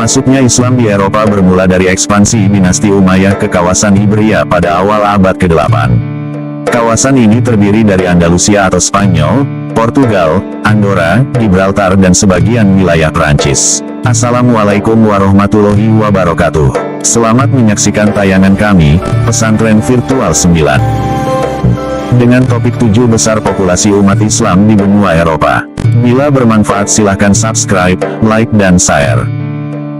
Masuknya Islam di Eropa bermula dari ekspansi dinasti Umayyah ke kawasan Iberia pada awal abad ke-8. Kawasan ini terdiri dari Andalusia atau Spanyol, Portugal, Andorra, Gibraltar dan sebagian wilayah Prancis. Assalamualaikum warahmatullahi wabarakatuh. Selamat menyaksikan tayangan kami, Pesantren Virtual 9. Dengan topik 7 besar populasi umat Islam di benua Eropa. Bila bermanfaat silahkan subscribe, like dan share.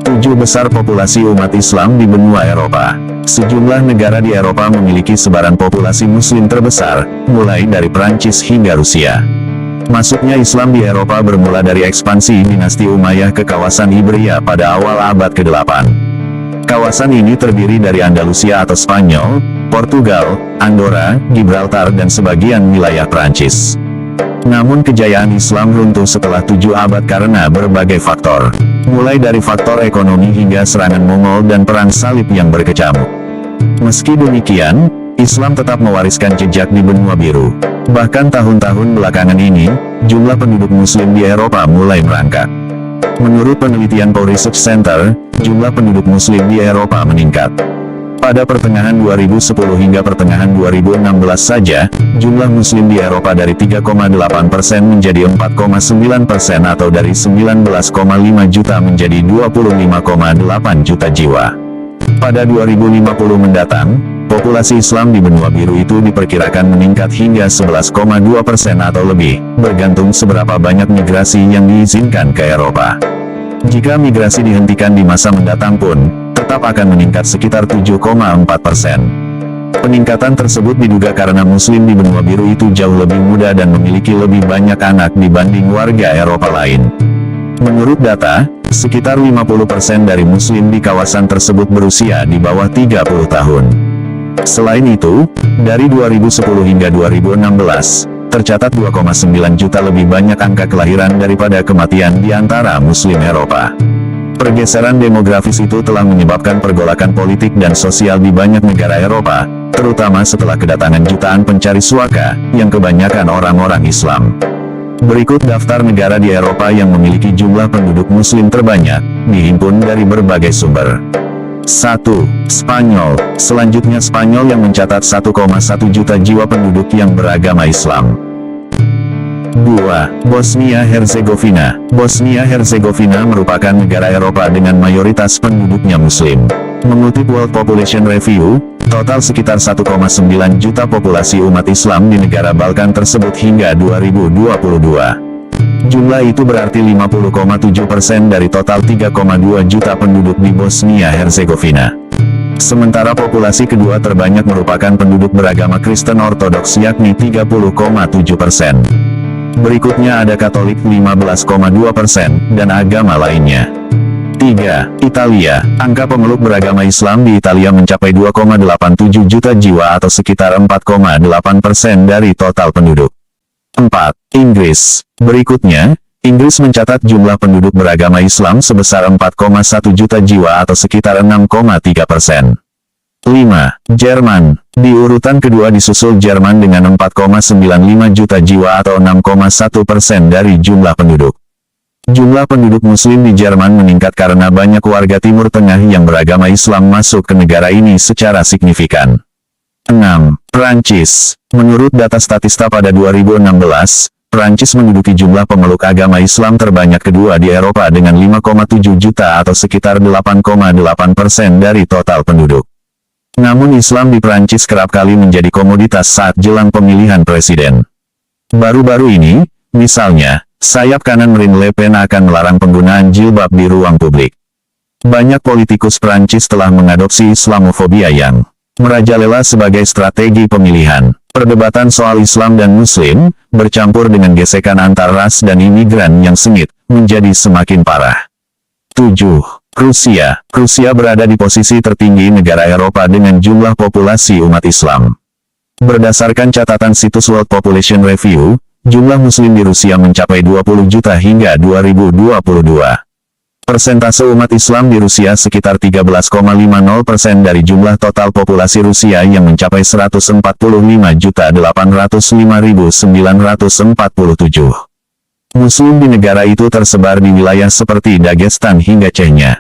7 besar populasi umat Islam di benua Eropa. Sejumlah negara di Eropa memiliki sebaran populasi muslim terbesar, mulai dari Prancis hingga Rusia. Masuknya Islam di Eropa bermula dari ekspansi dinasti Umayyah ke kawasan Iberia pada awal abad ke-8. Kawasan ini terdiri dari Andalusia atau Spanyol, Portugal, Andorra, Gibraltar dan sebagian wilayah Prancis. Namun kejayaan Islam runtuh setelah 7 abad karena berbagai faktor. Mulai dari faktor ekonomi hingga serangan Mongol dan perang salib yang berkecamuk. Meski demikian, Islam tetap mewariskan jejak di benua biru. Bahkan tahun-tahun belakangan ini, jumlah penduduk muslim di Eropa mulai merangkak. Menurut penelitian Pew Research Center, jumlah penduduk muslim di Eropa meningkat. Pada pertengahan 2010 hingga pertengahan 2016 saja, jumlah muslim di Eropa dari 3,8% menjadi 4,9% atau dari 19,5 juta menjadi 25,8 juta jiwa. Pada 2050 mendatang, populasi Islam di benua biru itu diperkirakan meningkat hingga 11,2% atau lebih, bergantung seberapa banyak migrasi yang diizinkan ke Eropa. Jika migrasi dihentikan di masa mendatang pun, tetap akan meningkat sekitar 7,4%. Peningkatan tersebut diduga karena muslim di benua biru itu jauh lebih muda dan memiliki lebih banyak anak dibanding warga Eropa lain. Menurut data, sekitar 50% dari muslim di kawasan tersebut berusia di bawah 30 tahun. Selain itu, dari 2010 hingga 2016, tercatat 2,9 juta lebih banyak angka kelahiran daripada kematian di antara muslim Eropa. Pergeseran demografis itu telah menyebabkan pergolakan politik dan sosial di banyak negara Eropa, terutama setelah kedatangan jutaan pencari suaka, yang kebanyakan orang-orang Islam. Berikut daftar negara di Eropa yang memiliki jumlah penduduk muslim terbanyak, dihimpun dari berbagai sumber. 1. Spanyol. Selanjutnya Spanyol yang mencatat 1,1 juta jiwa penduduk yang beragama Islam. 2. Bosnia-Herzegovina. Bosnia-Herzegovina merupakan negara Eropa dengan mayoritas penduduknya muslim. Mengutip World Population Review, total sekitar 1,9 juta populasi umat Islam di negara Balkan tersebut hingga 2022. Jumlah itu berarti 50,7% dari total 3,2 juta penduduk di Bosnia-Herzegovina. Sementara populasi kedua terbanyak merupakan penduduk beragama Kristen Ortodoks yakni 30,7%. Berikutnya ada Katolik 15,2% dan agama lainnya. 3. Italia. Angka pemeluk beragama Islam di Italia mencapai 2,87 juta jiwa atau sekitar 4,8% dari total penduduk. 4. Inggris. Berikutnya, Inggris mencatat jumlah penduduk beragama Islam sebesar 4,1 juta jiwa atau sekitar 6,3%. 5. Jerman. Di urutan kedua disusul Jerman dengan 4,95 juta jiwa atau 6,1% dari jumlah penduduk. Jumlah penduduk muslim di Jerman meningkat karena banyak warga Timur Tengah yang beragama Islam masuk ke negara ini secara signifikan. 6. Prancis. Menurut data Statista pada 2016, Prancis menduduki jumlah pemeluk agama Islam terbanyak kedua di Eropa dengan 5,7 juta atau sekitar 8,8% dari total penduduk. Namun Islam di Prancis kerap kali menjadi komoditas saat jelang pemilihan presiden. Baru-baru ini, misalnya, sayap kanan Marine Le Pen akan melarang penggunaan jilbab di ruang publik. Banyak politikus Prancis telah mengadopsi Islamofobia yang merajalela sebagai strategi pemilihan. Perdebatan soal Islam dan Muslim, bercampur dengan gesekan antar ras dan imigran yang sengit, menjadi semakin parah. 7. Rusia. Rusia berada di posisi tertinggi negara Eropa dengan jumlah populasi umat Islam. Berdasarkan catatan situs World Population Review, jumlah muslim di Rusia mencapai 20 juta hingga 2022. Persentase umat Islam di Rusia sekitar 13,50% dari jumlah total populasi Rusia yang mencapai 145.805.947. Muslim di negara itu tersebar di wilayah seperti Dagestan hingga Chechnya.